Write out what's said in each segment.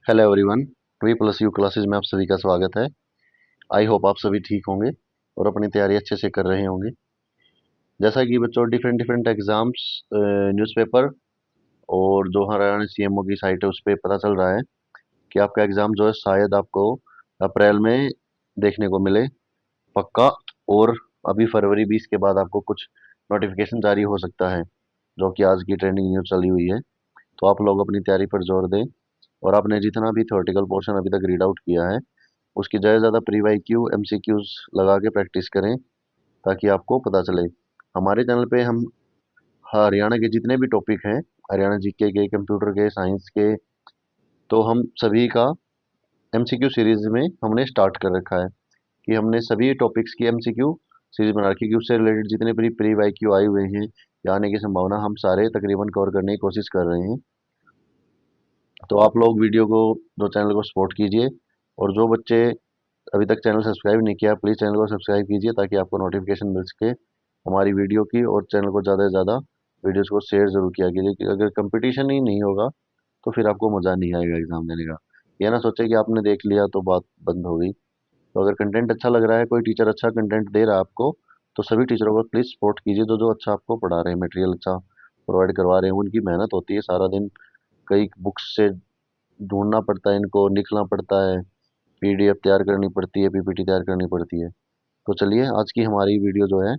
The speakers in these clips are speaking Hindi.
Hello everyone. We plus you classes में आप सभी का स्वागत है। आई होप आप सभी ठीक होंगे और अपनी तैयारी अच्छे से कर रहे होंगे। जैसा कि बच्चों डिफरेंट डिफरेंट एग्जाम्स न्यूज़पेपर और जो हरियाणा सीएमओ की साइट है उस पर पता चल रहा है कि आपका एग्ज़ाम जो है शायद आपको अप्रैल में देखने को मिले पक्का। और अभी फरवरी 20 के बाद आपको कुछ नोटिफिकेशन जारी हो सकता है, जो कि आज की ट्रेंडिंग न्यूज़ चली हुई है। तो आप लोग अपनी तैयारी पर जोर दें और आपने जितना भी थ्योरेटिकल पोर्शन अभी तक रीड आउट किया है उसकी ज़्यादा प्री वाई क्यू MCQs लगा के प्रैक्टिस करें, ताकि आपको पता चले। हमारे चैनल पे हम हरियाणा के जितने भी टॉपिक हैं, हरियाणा जीके के, कंप्यूटर के, साइंस के, तो हम सभी का MCQ सीरीज में हमने स्टार्ट कर रखा है कि हमने सभी टॉपिक्स की MCQ सीरीज बना रखी है कि उससे रिलेटेड जितने भी प्री वाई क्यू आए हुए हैं या आने की संभावना हम सारे तकरीबन कवर करने की कोशिश कर रहे हैं। तो आप लोग वीडियो को, जो चैनल को सपोर्ट कीजिए, और जो बच्चे अभी तक चैनल सब्सक्राइब नहीं किया प्लीज़ चैनल को सब्सक्राइब कीजिए ताकि आपको नोटिफिकेशन मिल सके हमारी वीडियो की। और चैनल को ज़्यादा से ज़्यादा वीडियोस को शेयर ज़रूर किया कीजिए कि अगर कंपटीशन ही नहीं होगा तो फिर आपको मज़ा नहीं आएगा एग्ज़ाम देने का। ये ना सोचे कि आपने देख लिया तो बात बंद हो गई। तो अगर कंटेंट अच्छा लग रहा है, कोई टीचर अच्छा कंटेंट दे रहा है आपको, तो सभी टीचरों को प्लीज़ सपोर्ट कीजिए जो जो अच्छा आपको पढ़ा रहे हैं, मटेरियल अच्छा प्रोवाइड करवा रहे हैं। उनकी मेहनत होती है सारा दिन, कई बुक्स से ढूंढना पड़ता है, इनको लिखना पड़ता है, PDF तैयार करनी पड़ती है, PPT तैयार करनी पड़ती है। तो चलिए आज की हमारी वीडियो जो है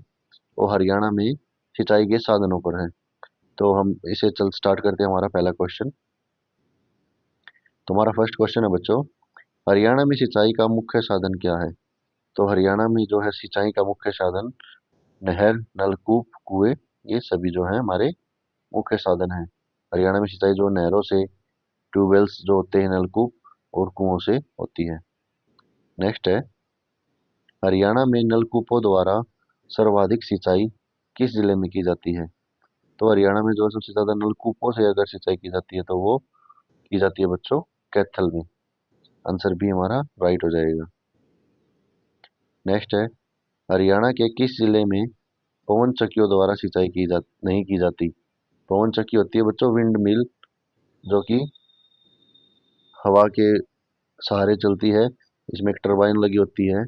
वो हरियाणा में सिंचाई के साधनों पर है। तो हम इसे चल स्टार्ट करते हैं। हमारा पहला क्वेश्चन, तो हमारा फर्स्ट क्वेश्चन है बच्चों, हरियाणा में सिंचाई का मुख्य साधन क्या है? तो हरियाणा में जो है सिंचाई का मुख्य साधन नहर, नलकूप, कुएं, ये सभी जो है हमारे मुख्य साधन है। हरियाणा में सिंचाई जो नहरों से, ट्यूबवेल्स जो होते हैं, नलकूप और कुओं से होती है। नेक्स्ट है, हरियाणा में नलकूपों द्वारा सर्वाधिक सिंचाई किस जिले में की जाती है? तो हरियाणा में जो सबसे ज्यादा नलकूपों से अगर सिंचाई की जाती है तो वो की जाती है बच्चों कैथल में। आंसर भी हमारा राइट हो जाएगा। नेक्स्ट है, हरियाणा के किस जिले में पवन चक्कियों द्वारा सिंचाई की जा नहीं की जाती? पवन चक्की होती है बच्चों विंड मिल, जो कि हवा के सहारे चलती है। इसमें एक टरबाइन लगी होती है,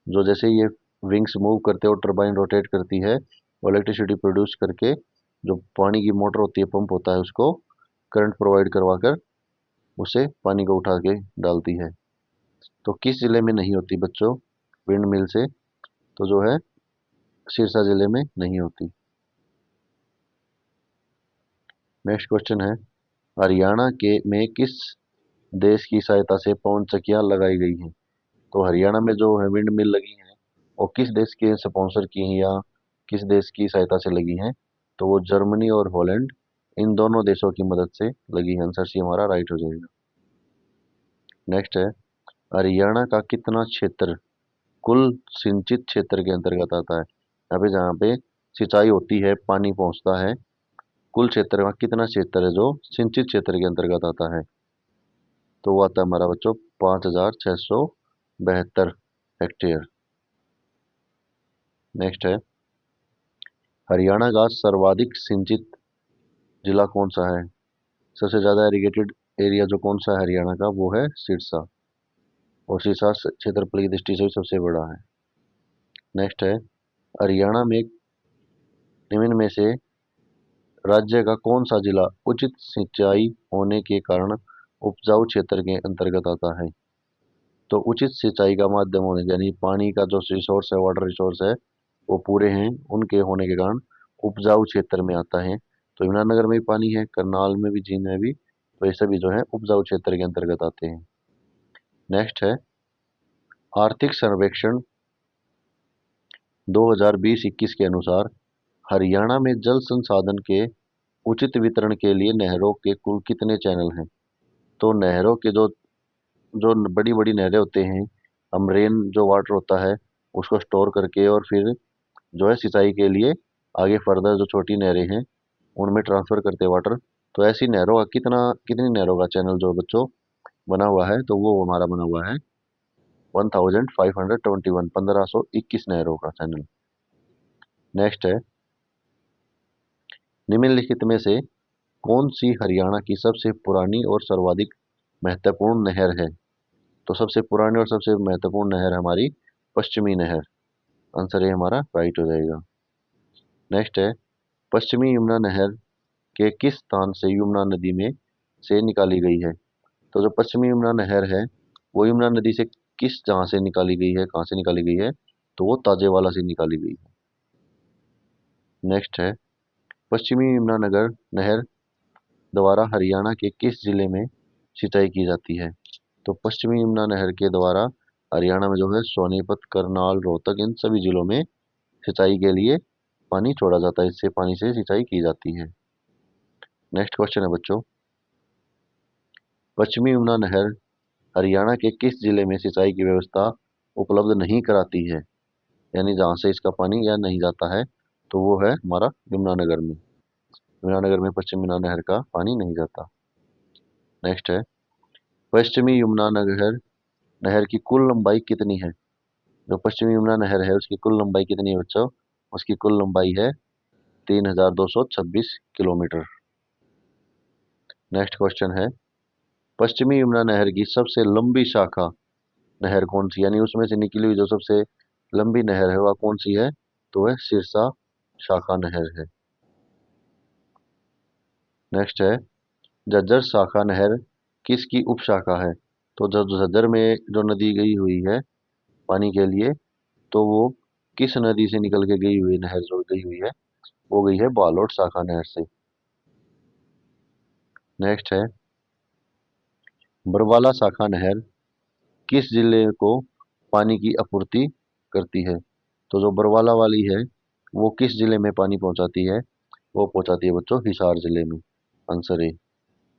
जो जैसे ये विंग्स मूव करते हैं और टरबाइन रोटेट करती है, और इलेक्ट्रिसिटी प्रोड्यूस करके जो पानी की मोटर होती है, पंप होता है, उसको करंट प्रोवाइड करवा कर उसे पानी को उठा के डालती है। तो किस जिले में नहीं होती बच्चों विंड मिल से? तो जो है सिरसा जिले में नहीं होती। नेक्स्ट क्वेश्चन है, हरियाणा के में किस देश की सहायता से पवन चक्कियां लगाई गई हैं? तो हरियाणा में जो है विंड मिल लगी हैं वो किस देश के स्पॉन्सर की हैं या किस देश की सहायता से लगी हैं? तो वो जर्मनी और हॉलैंड, इन दोनों देशों की मदद से लगी है। आंसर सी हमारा राइट हो जाएगा। नेक्स्ट है, हरियाणा का कितना क्षेत्र कुल सिंचित क्षेत्र के अंतर्गत आता है? यहाँ पे जहाँ पे सिंचाई होती है, पानी पहुंचता है, कुल क्षेत्र का कितना क्षेत्र है जो सिंचित क्षेत्र के अंतर्गत आता है? तो वो आता है हमारा बच्चों 5,672 हेक्टेयर। नेक्स्ट है, हरियाणा का सर्वाधिक सिंचित जिला कौन सा है? सबसे ज्यादा इरिगेटेड एरिया जो कौन सा है हरियाणा का, वो है सिरसा, और सिरसा क्षेत्रफल की दृष्टि से भी सबसे बड़ा है। नेक्स्ट है, हरियाणा में निम्न में से राज्य का कौन सा जिला उचित सिंचाई होने के कारण उपजाऊ क्षेत्र के अंतर्गत आता है? तो उचित सिंचाई का माध्यम होने, यानी पानी का जो रिसोर्स है, वाटर रिसोर्स है, वो पूरे हैं, उनके होने के कारण उपजाऊ क्षेत्र में आता है। तो यमुनानगर में भी पानी है, करनाल में भी, जींद में भी, तो ये सभी जो है उपजाऊ क्षेत्र के अंतर्गत आते हैं। नेक्स्ट है, आर्थिक सर्वेक्षण 2020-21 के अनुसार हरियाणा में जल संसाधन के उचित वितरण के लिए नहरों के कुल कितने चैनल हैं? तो नहरों के जो जो बड़ी बड़ी नहरें होते हैं, हम रेन जो वाटर होता है उसको स्टोर करके और फिर जो है सिंचाई के लिए आगे फर्दर जो छोटी नहरें हैं उनमें ट्रांसफर करते हैं वाटर। तो ऐसी नहरों का कितनी नहरों का चैनल जो बच्चों बना हुआ है, तो वो हमारा बना हुआ है 1521, 1521 नहरों का चैनल। नेक्स्ट है, निम्नलिखित में से कौन सी हरियाणा की सबसे पुरानी और सर्वाधिक महत्वपूर्ण नहर है? तो सबसे पुरानी और सबसे महत्वपूर्ण नहर हमारी पश्चिमी नहर। आंसर है हमारा राइट हो जाएगा। नेक्स्ट है, पश्चिमी यमुना नहर के किस स्थान से यमुना नदी में से निकाली गई है? तो जो पश्चिमी यमुना नहर है वो यमुना नदी से किस जहाँ से निकाली गई है, कहाँ से निकाली गई है? तो वो ताजेवाला से निकाली गई है। नेक्स्ट है, पश्चिमी यमुना नगर नहर द्वारा हरियाणा के किस जिले में सिंचाई की जाती है? तो पश्चिमी यमुना नहर के द्वारा हरियाणा में जो है सोनीपत, करनाल, रोहतक इन सभी जिलों में सिंचाई के लिए पानी छोड़ा जाता है। इससे पानी से सिंचाई की जाती है। नेक्स्ट क्वेश्चन है बच्चों, पश्चिमी यमुना नहर हरियाणा के किस जिले में सिंचाई की व्यवस्था उपलब्ध नहीं कराती है? यानी जहाँ से इसका पानी या नहीं जाता है, तो वो है हमारा यमुनानगर में। यमुनानगर में पश्चिमी यमुना नहर का पानी नहीं जाता। नेक्स्ट है, पश्चिमी यमुना नहर नहर की कुल लंबाई कितनी है? जो पश्चिमी यमुना नहर है उसकी कुल लंबाई कितनी है बच्चों? उसकी कुल लंबाई है 3226 किलोमीटर। नेक्स्ट क्वेश्चन है, पश्चिमी यमुना नहर की सबसे लंबी शाखा नहर कौन सी? यानी उसमें से निकली हुई जो सबसे लंबी नहर है वह कौन सी है? तो वह सिरसा शाखा नहर है। नेक्स्ट है, झज्जर शाखा नहर किसकी उप शाखा है? तो जो झज्जर में जो नदी गई हुई है पानी के लिए, तो वो किस नदी से निकल के गई हुई नहर जो गई हुई है वो गई है बालोट शाखा नहर से। नेक्स्ट है, बरवाला शाखा नहर किस जिले को पानी की आपूर्ति करती है? तो जो बरवाला वाली है वो किस जिले में पानी पहुंचाती है? वो पहुंचाती है बच्चों हिसार जिले में। आंसर है।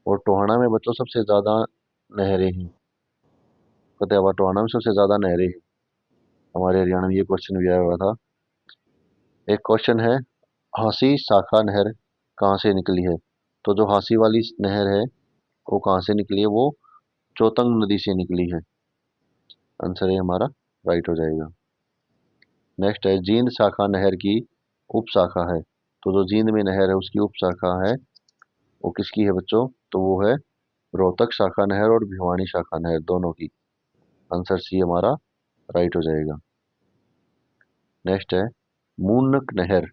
और टोहाना में बच्चों सबसे ज्यादा नहरें हैं। फतेहाबाद टोहाना में सबसे ज्यादा नहरें हैं। हमारे हरियाणा में ये क्वेश्चन भी आया हुआ था। एक क्वेश्चन है, हांसी शाखा नहर कहाँ से निकली है? तो जो हांसी वाली नहर है वो कहाँ से निकली है? वो चौतंग नदी से निकली है। आंसर है हमारा राइट हो जाएगा। नेक्स्ट है, जींद शाखा नहर की उप शाखा है। तो जो जींद में नहर है उसकी उप शाखा है वो किसकी है बच्चों? तो वो है रोहतक शाखा नहर और भिवानी शाखा नहर दोनों की। आंसर सी हमारा राइट हो जाएगा। नेक्स्ट है, मूनक नहर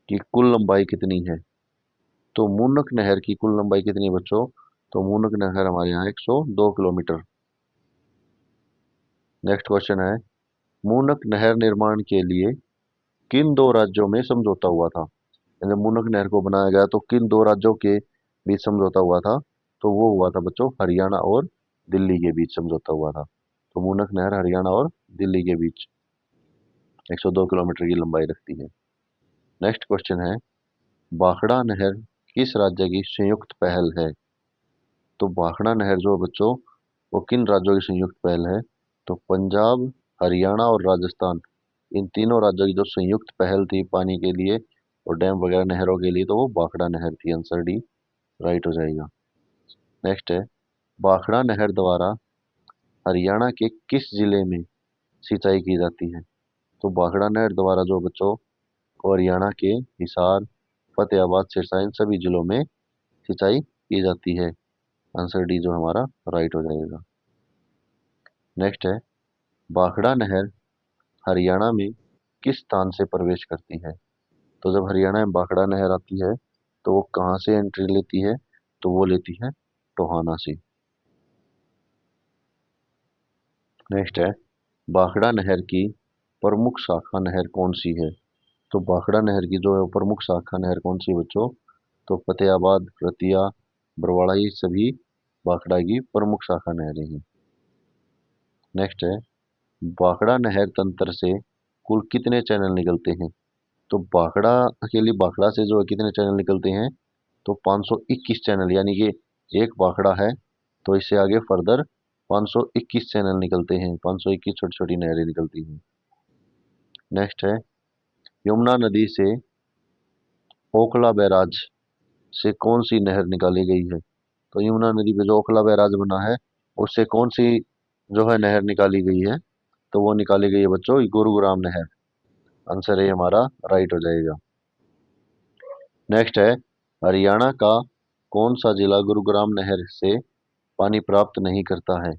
की कुल लंबाई कितनी है? तो मूनक नहर की कुल लंबाई कितनी है बच्चों? तो मूनक नहर हमारे यहाँ 102 किलोमीटर। नेक्स्ट क्वेश्चन है, मूनक नहर निर्माण के लिए किन दो राज्यों में समझौता हुआ था? जब मूनक नहर को बनाया गया तो किन दो राज्यों के बीच समझौता हुआ था? तो वो हुआ था बच्चों हरियाणा और दिल्ली के बीच समझौता हुआ था। तो मूनक नहर हरियाणा और दिल्ली के बीच 102 किलोमीटर की लंबाई रखती है। नेक्स्ट क्वेश्चन है, भाखड़ा नहर किस राज्य की संयुक्त पहल है? तो भाखड़ा नहर जो है बच्चों वो किन राज्यों की संयुक्त पहल है? तो पंजाब, हरियाणा और राजस्थान इन तीनों राज्यों की जो संयुक्त पहल थी पानी के लिए और डैम वगैरह नहरों के लिए, तो वो भाखड़ा नहर थी। आंसर डी राइट हो जाएगा। नेक्स्ट है, भाखड़ा नहर द्वारा हरियाणा के किस जिले में सिंचाई की जाती है? तो भाखड़ा नहर द्वारा जो बच्चों को हरियाणा के हिसार, फतेहाबाद, सिरसा इन सभी जिलों में सिंचाई की जाती है। आंसर डी जो हमारा राइट हो जाएगा। नेक्स्ट है, भाखड़ा नहर हरियाणा में किस स्थान से प्रवेश करती है? तो जब हरियाणा में भाखड़ा नहर आती है तो वो कहाँ से एंट्री लेती है? तो वो लेती है टोहाना से। नेक्स्ट है, भाखड़ा नहर की प्रमुख शाखा नहर कौन सी है? तो भाखड़ा नहर की जो है प्रमुख शाखा नहर कौन सी है बच्चों? तो फतेहाबाद, रतिया, बरवाड़ा ये सभी भाखड़ा की प्रमुख शाखा नहरें हैं। नेक्स्ट है, भाखड़ा नहर तंत्र से कुल कितने चैनल निकलते हैं? तो भाखड़ा अकेली भाखड़ा से जो है कितने चैनल निकलते हैं? तो 521 चैनल। यानी कि एक भाखड़ा है तो इससे आगे फर्दर 521 चैनल निकलते हैं। 521 छोटी छोटी नहरें निकलती हैं। नेक्स्ट है, यमुना नदी से ओखला बैराज से कौन सी नहर निकाली गई है? तो यमुना नदी पे जो ओखला बैराज बना है उससे कौन सी जो है नहर निकाली गई है? तो वो निकाली गई है बच्चों गुरुग्राम नहर। आंसर है हमारा राइट हो जाएगा। नेक्स्ट है, हरियाणा का कौन सा जिला गुरुग्राम नहर से पानी प्राप्त नहीं करता है।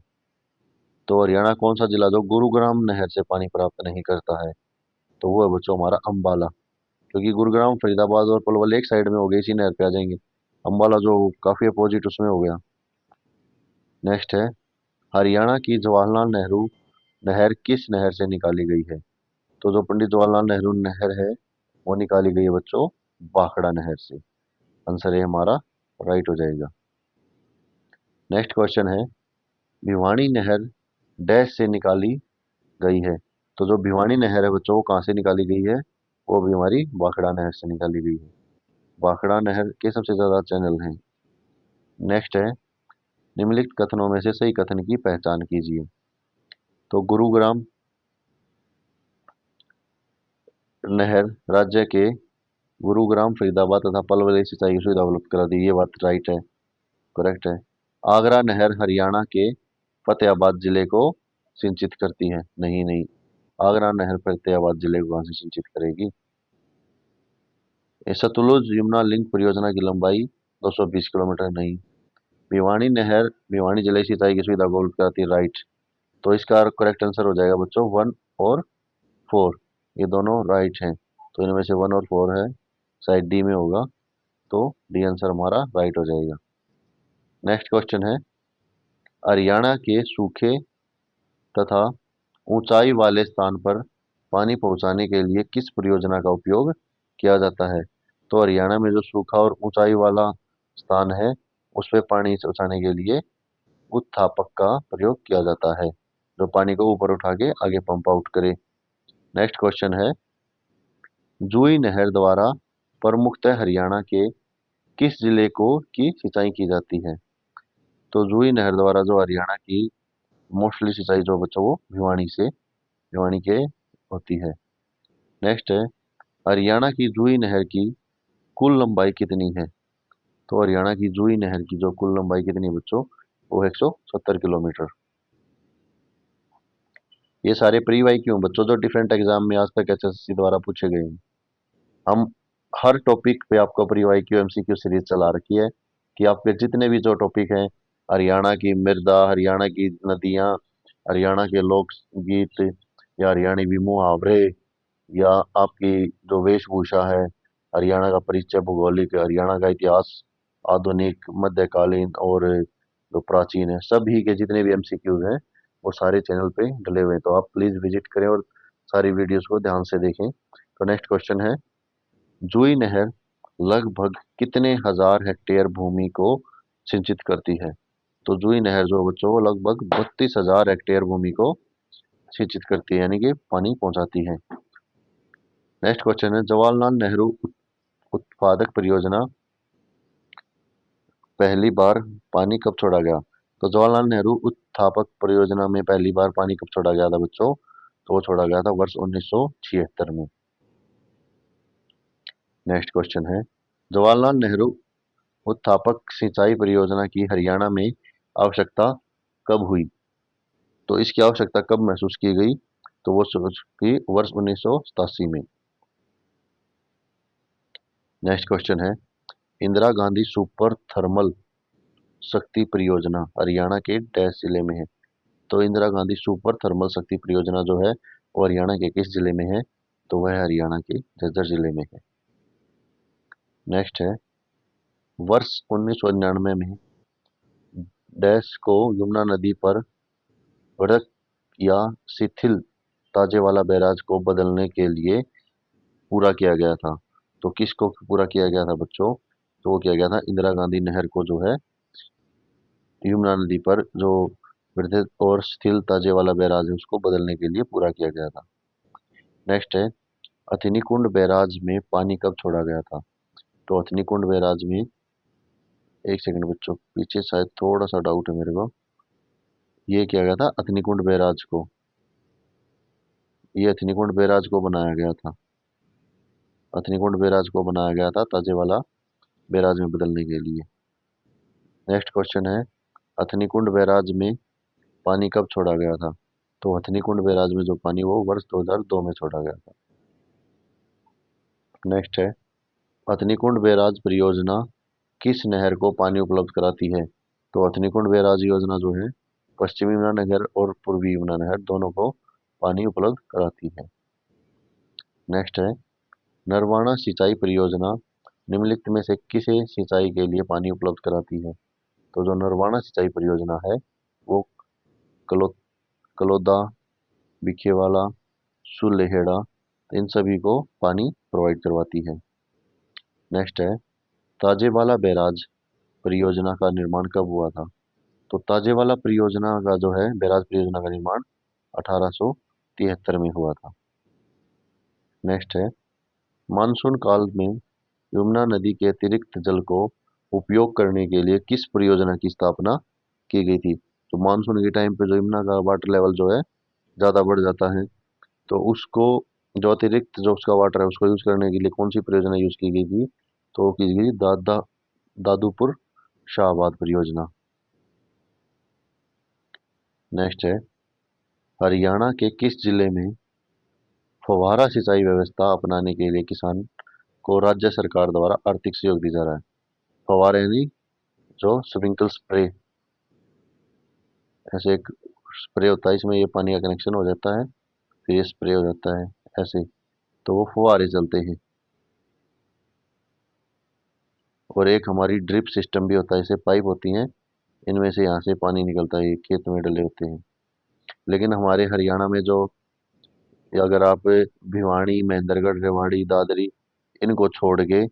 तो हरियाणा कौन सा जिला जो गुरुग्राम नहर से पानी प्राप्त नहीं करता है? तो वो है बच्चों हमारा अंबाला। क्योंकि गुरुग्राम फरीदाबाद और पलवल एक साइड में हो गए, इसी नहर पे आ जाएंगे। अंबाला जो काफी अपोजिट उसमें हो गया। नेक्स्ट है, हरियाणा की जवाहरलाल नेहरू नहर किस नहर से निकाली गई है? तो जो पंडित जवाहरलाल नेहरू नहर है वो निकाली गई है बच्चों भाखड़ा नहर से। आंसर है हमारा राइट हो जाएगा। नेक्स्ट क्वेश्चन है, भिवानी नहर डैश से निकाली गई है? तो जो भिवानी नहर है बच्चों वो कहाँ से निकाली गई है? वो भी हमारी भाखड़ा नहर से निकाली गई है। भाखड़ा नहर के सबसे ज्यादा चैनल हैं। नेक्स्ट है, निम्नलिखित कथनों में से सही कथन की पहचान कीजिए। तो गुरुग्राम नहर राज्य के गुरुग्राम फरीदाबाद तथा पलवल में सिंचाई की सुविधा उपलब्ध कराती है, ये बात राइट है, करेक्ट है। आगरा नहर हरियाणा के फतेहाबाद जिले को सिंचित करती है? नहीं नहीं, आगरा नहर फतेहाबाद जिले को कहाँ से सिंचित करेगी? ये सतलुज यमुना लिंक परियोजना की लंबाई 220 किलोमीटर? नहीं। भिवानी नहर भिवानी जिले की सिंचाई की सुविधा को उपलब्ध कराती है? राइट। तो इसका करेक्ट आंसर हो जाएगा बच्चों 1 और 4, ये दोनों राइट हैं। तो इनमें से 1 और 4 है, शायद डी में होगा। तो डी आंसर हमारा राइट हो जाएगा। नेक्स्ट क्वेश्चन है, हरियाणा के सूखे तथा ऊंचाई वाले स्थान पर पानी पहुंचाने के लिए किस परियोजना का उपयोग किया जाता है? तो हरियाणा में जो सूखा और ऊंचाई वाला स्थान है उस पे पानी पहुंचाने के लिए उत्थापक का प्रयोग किया जाता है, जो पानी को ऊपर उठा के आगे पंप आउट करे। नेक्स्ट क्वेश्चन है, जूही नहर द्वारा प्रमुखतः हरियाणा के किस जिले को की सिंचाई की जाती है? तो जूही नहर द्वारा जो हरियाणा की मोस्टली सिंचाई जो बच्चों वो भिवानी के होती है। नेक्स्ट है, हरियाणा की जूही नहर की कुल लंबाई कितनी है? तो हरियाणा की जूही नहर की जो कुल लंबाई कितनी है बच्चों? वो 170 किलोमीटर। ये सारे प्री वाई क्यों बच्चों जो डिफरेंट एग्जाम में आज तक एचएसएससी द्वारा पूछे गए हैं। हम हर टॉपिक पे आपको pre Y Q MCQ series चला रखी है कि आपके जितने भी जो टॉपिक हैं, हरियाणा की मृदा, हरियाणा की नदियाँ, हरियाणा के लोक गीत या हरियाणवी मुहावरे या आपकी जो वेशभूषा है, हरियाणा का परिचय, भौगोलिक, हरियाणा का इतिहास, आधुनिक, मध्यकालीन और जो प्राचीन है, सभी के जितने भी एमसीक्यूज हैं वो सारे चैनल पे डले हुए हैं। तो आप प्लीज विजिट करें और सारी वीडियोस को ध्यान से देखें। तो नेक्स्ट क्वेश्चन है, जूही नहर लगभग कितने हजार हेक्टेयर भूमि को सिंचित करती है? तो जूही नहर जो बच्चों वो लगभग 32,000 हेक्टेयर भूमि को सिंचित करती है, यानी कि पानी पहुंचाती है। नेक्स्ट क्वेश्चन है, जवाहरलाल नेहरू उत्पादक परियोजना पहली बार पानी कब छोड़ा गया? तो जवाहरलाल नेहरू उत्थापक परियोजना में पहली बार पानी कब छोड़ा गया था बच्चों? तो वो छोड़ा गया था वर्ष 1976 में। नेक्स्ट क्वेश्चन है, जवाहरलाल नेहरू उत्थापक सिंचाई परियोजना की हरियाणा में आवश्यकता कब हुई? तो इसकी आवश्यकता कब महसूस की गई? तो वो सोच की वर्ष 1987 में। नेक्स्ट क्वेश्चन है, इंदिरा गांधी सुपर थर्मल शक्ति परियोजना हरियाणा के डैश जिले में है? तो इंदिरा गांधी सुपर थर्मल शक्ति परियोजना जो है वो हरियाणा के किस जिले में है? तो वह हरियाणा के झज्जर जिले में है। नेक्स्ट है, वर्ष 1999 में डैश को यमुना नदी पर बढ़त या शिथिल ताजेवाला बैराज को बदलने के लिए पूरा किया गया था। तो किसको पूरा किया गया था बच्चों? तो वो किया गया था इंदिरा गांधी नहर को जो है यमुना नदी पर जो वृद्ध और शिथिल ताजेवाला बैराज है उसको बदलने के लिए पूरा किया गया था। नेक्स्ट है, अथनीकुंड बैराज में पानी कब छोड़ा गया था? तो अथनीकुंड बैराज में, एक सेकंड बच्चों पीछे शायद थोड़ा सा डाउट है मेरे को, ये किया गया था अथनीकुंड बैराज को, ये अथनीकुंड बैराज को बनाया गया था। अथनीकुंड बैराज को बनाया गया था ताजेवाला बैराज में बदलने के लिए। नेक्स्ट क्वेश्चन है, हथनीकुंड बैराज में पानी कब छोड़ा गया था? तो हथनीकुंड बैराज में जो पानी वो वर्ष 2002 में छोड़ा गया था। नेक्स्ट है, हथनीकुंड बैराज परियोजना किस नहर को पानी उपलब्ध कराती है? तो हथनीकुंड बैराज योजना जो है पश्चिमी यमुना नहर और पूर्वी यमुना नहर दोनों को पानी उपलब्ध कराती है। नेक्स्ट है नरवाना सिंचाई परियोजना निम्नलिखित में से किसे सिंचाई के लिए पानी उपलब्ध कराती है? तो जो नरवाना सिंचाई परियोजना है वो कलो कलोदा, बिखेवाला, सुलेहड़ा इन सभी को पानी प्रोवाइड करवाती है। नेक्स्ट है ताजेवाला बैराज परियोजना का निर्माण कब हुआ था? तो ताजेवाला परियोजना का जो है बैराज परियोजना का निर्माण 1873 में हुआ था। नेक्स्ट है मानसून काल में यमुना नदी के अतिरिक्त जल को उपयोग करने के लिए किस परियोजना की स्थापना की गई थी? तो मानसून के टाइम पे जो यमुना का वाटर लेवल जो है ज़्यादा बढ़ जाता है, तो उसको जो अतिरिक्त जो उसका वाटर है उसको यूज़ करने के लिए कौन सी परियोजना यूज़ की गई थी? तो वो की गई दादूपुर शाहबाद परियोजना। नेक्स्ट है हरियाणा के किस जिले में फव्वारा सिंचाई व्यवस्था अपनाने के लिए किसान को राज्य सरकार द्वारा आर्थिक सहयोग दिया जा रहा है? फव्वारे यानी जो स्प्रिंकल स्प्रे, ऐसे एक स्प्रे होता है इसमें ये पानी का कनेक्शन हो जाता है फिर ये स्प्रे हो जाता है ऐसे, तो वो फुहारे चलते हैं। और एक हमारी ड्रिप सिस्टम भी होता है, इसे पाइप होती हैं इनमें से यहाँ से पानी निकलता है, ये खेत में डले होते हैं। लेकिन हमारे हरियाणा में जो अगर आप भिवाड़ी, महेंद्रगढ़, रेवाड़ी, दादरी इनको छोड़ के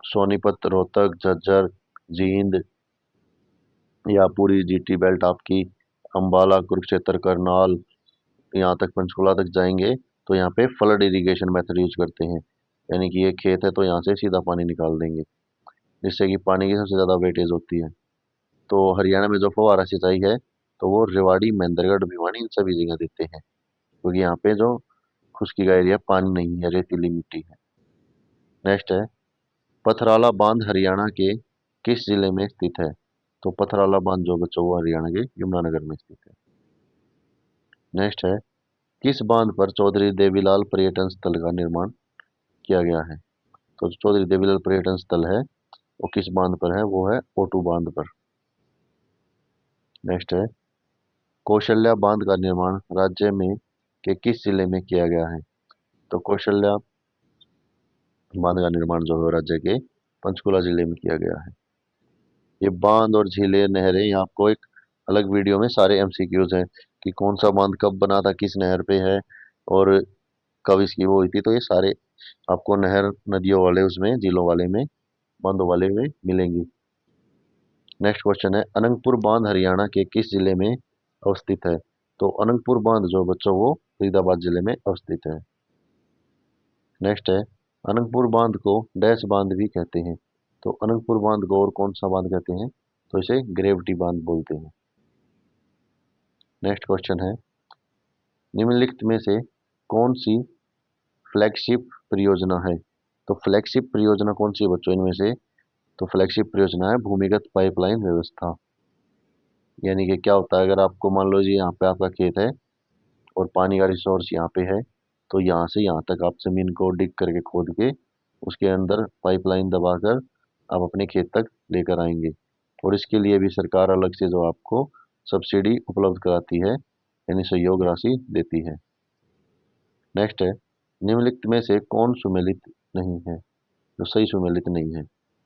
सोनीपत, रोहतक, झज्जर, जींद या पूरी जीटी बेल्ट आपकी अंबाला, कुरुक्षेत्र, करनाल यहाँ तक पंचकुला तक जाएंगे तो यहाँ पे फ्लड इरिगेशन मेथड यूज करते हैं। यानी कि ये खेत है तो यहाँ से सीधा पानी निकाल देंगे जिससे कि पानी की सबसे ज़्यादा वेटेज होती है। तो हरियाणा में जो फव्वारा सिंचाई है तो वो रेवाड़ी, महेंद्रगढ़, भिवानी इन सभी जगह देते हैं क्योंकि यहाँ पे जो खुश्की का एरिया पानी नहीं है, रेतीली मिट्टी है। नेक्स्ट है पथराला बांध हरियाणा के किस जिले में स्थित है? तो पथराला बांध जो बच्चों वो हरियाणा के यमुनानगर में स्थित है। नेक्स्ट है किस बांध पर चौधरी देवीलाल पर्यटन स्थल का निर्माण किया गया है? तो जो चौधरी देवीलाल पर्यटन स्थल है वो किस बांध पर है? वो है ओटू बांध पर। नेक्स्ट है कौशल्या बांध का निर्माण राज्य में के किस जिले में किया गया है? तो कौशल्या बांध का निर्माण जो है राज्य के पंचकुला जिले में किया गया है। ये बांध और झीलें, नहरें, ये आपको एक अलग वीडियो में सारे एमसीक्यूज हैं कि कौन सा बांध कब बना था, किस नहर पे है और कब इसकी वो हुई थी, तो ये सारे आपको नहर नदियों वाले उसमें झीलों वाले में बांधों वाले में मिलेंगी। नेक्स्ट क्वेश्चन है अनंगपुर बांध हरियाणा के किस जिले में अवस्थित है? तो अनंगपुर बांध जो बच्चों वो फरीदाबाद जिले में अवस्थित है। नेक्स्ट है अनंगपुर बांध को डैश बांध भी कहते हैं। तो अनंगपुर बांध को और कौन सा बांध कहते हैं? तो इसे ग्रेविटी बांध बोलते हैं। नेक्स्ट क्वेश्चन है निम्नलिखित में से कौन सी फ्लैगशिप परियोजना है? तो फ्लैगशिप परियोजना कौन सी है बच्चों इनमें से? तो फ्लैगशिप परियोजना है भूमिगत पाइपलाइन व्यवस्था। यानी कि क्या होता है अगर आपको मान लो जी यहाँ पे आपका खेत है और पानी का रिसोर्स यहाँ पे है तो यहाँ से यहाँ तक आप जमीन को डिग करके खोद के उसके अंदर पाइपलाइन दबाकर आप अपने खेत तक लेकर आएंगे और इसके लिए भी सरकार अलग से जो आपको सब्सिडी उपलब्ध कराती है यानी सहयोग राशि देती है। नेक्स्ट है निम्नलिखित में से कौन सुमेलित नहीं है? जो सही सुमेलित नहीं है?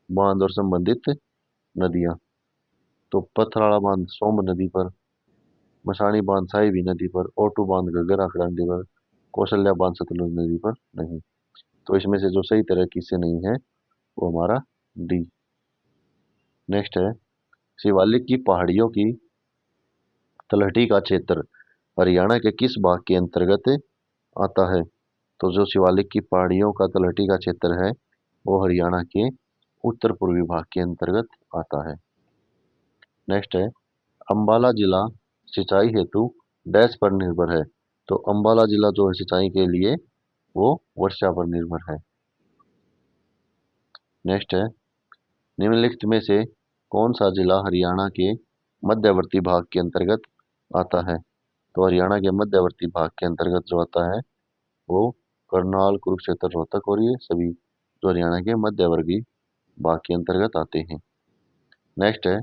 बांध और संबंधित नदियां। तो पथराला बांध सोम्ब नदी पर, मशानी बांध साहिबी नदी पर, ओटू बांध घग्गर आखड़ा नदी पर, कौशल्या बांध सतलुज नदी पर नहीं। तो इसमें से जो सही तरीके से नहीं है वो हमारा डी। नेक्स्ट है शिवालिक की पहाड़ियों की तलहटी का क्षेत्र हरियाणा के किस भाग के अंतर्गत आता है? तो जो शिवालिक की पहाड़ियों का तलहटी का क्षेत्र है वो हरियाणा के उत्तर पूर्वी भाग के अंतर्गत आता है। नेक्स्ट है अंबाला जिला सिंचाई हेतु डैश पर निर्भर है? तो अंबाला जिला जो है सिंचाई के लिए वो वर्षा पर निर्भर है। नेक्स्ट है निम्नलिखित में से कौन सा जिला हरियाणा के मध्यवर्ती भाग के अंतर्गत आता है? तो हरियाणा के मध्यवर्ती भाग के अंतर्गत जो आता है वो करनाल, कुरुक्षेत्र, रोहतक और ये सभी जो हरियाणा के मध्यवर्गीय भाग के अंतर्गत आते हैं। नेक्स्ट है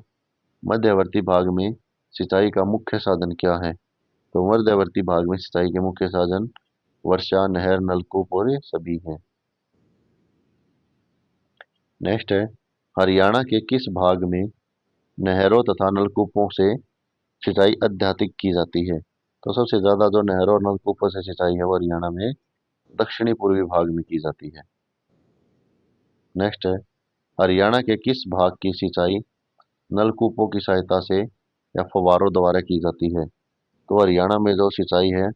मध्यवर्ती भाग में सिंचाई का मुख्य साधन क्या है? तो मध्यवर्ती भाग में सिंचाई के मुख्य साधन वर्षा, नहर, नलकूप और ये सभी हैं। नेक्स्ट है, हरियाणा के किस भाग में नहरों तथा नलकूपों से सिंचाई अत्यधिक की जाती है? तो सबसे ज्यादा जो नहरों और नलकूपों से सिंचाई है वो हरियाणा में दक्षिणी पूर्वी भाग में की जाती है। नेक्स्ट है, हरियाणा के किस भाग की सिंचाई नलकूपों की सहायता से या फव्वारों द्वारा की जाती है? तो हरियाणा में जो सिंचाई है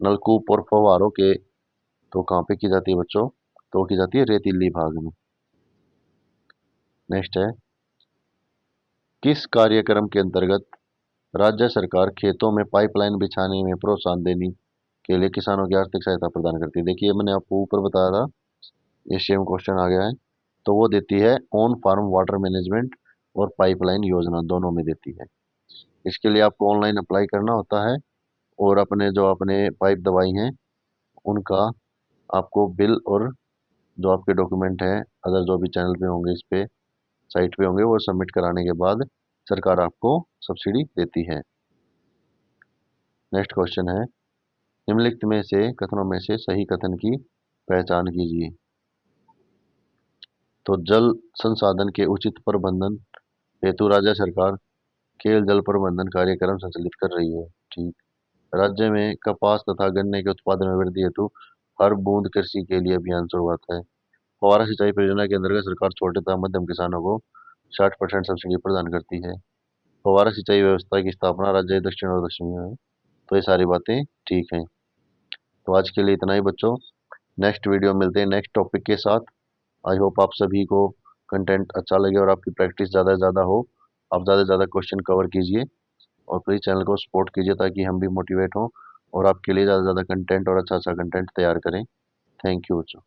नलकूप और फव्वारों के, तो कहाँ पे की जाती है बच्चों? तो की जाती है रेतीली भाग में। नेक्स्ट है, किस कार्यक्रम के अंतर्गत राज्य सरकार खेतों में पाइपलाइन बिछाने में प्रोत्साहन देने के लिए किसानों की आर्थिक सहायता प्रदान करती है? देखिए मैंने आपको ऊपर बताया था, ये सेम क्वेश्चन आ गया है। तो वो देती है ऑन फार्म वाटर मैनेजमेंट और पाइपलाइन योजना, दोनों में देती है। इसके लिए आपको ऑनलाइन अप्लाई करना होता है और अपने जो अपने पाइप दवाई हैं उनका आपको बिल और जो आपके डॉक्यूमेंट हैं अदर जो भी चैनल पे होंगे, इस पे साइट पे होंगे, वो सबमिट कराने के बाद सरकार आपको सब्सिडी देती है। नेक्स्ट क्वेश्चन है, निम्नलिखित में से कथनों में से सही कथन की पहचान कीजिए। तो जल संसाधन के उचित प्रबंधन हेतु राज्य सरकार खेल जल प्रबंधन कार्यक्रम संचालित कर रही है। ठीक। राज्य में कपास तथा गन्ने के उत्पादन में वृद्धि हेतु हर बूंद कृषि के लिए अभियान शुरुआत है। फव्वारा सिंचाई परियोजना के अंतर्गत सरकार छोटे तथा मध्यम किसानों को 60% सब्सिडी प्रदान करती है। फव्वारा सिंचाई व्यवस्था की स्थापना राज्य दक्षिण और दक्षिण में है। तो ये सारी बातें ठीक हैं। तो आज के लिए इतना ही बच्चों, नेक्स्ट वीडियो मिलते हैं नेक्स्ट टॉपिक के साथ। आई होप आप सभी को कंटेंट अच्छा लगे और आपकी प्रैक्टिस ज़्यादा से ज़्यादा हो, आप ज़्यादा से ज़्यादा क्वेश्चन कवर कीजिए और प्लीज़ चैनल को सपोर्ट कीजिए ताकि हम भी मोटिवेट हों और आपके लिए ज़्यादा से ज़्यादा कंटेंट और अच्छा अच्छा कंटेंट तैयार करें। थैंक यू बच्चों।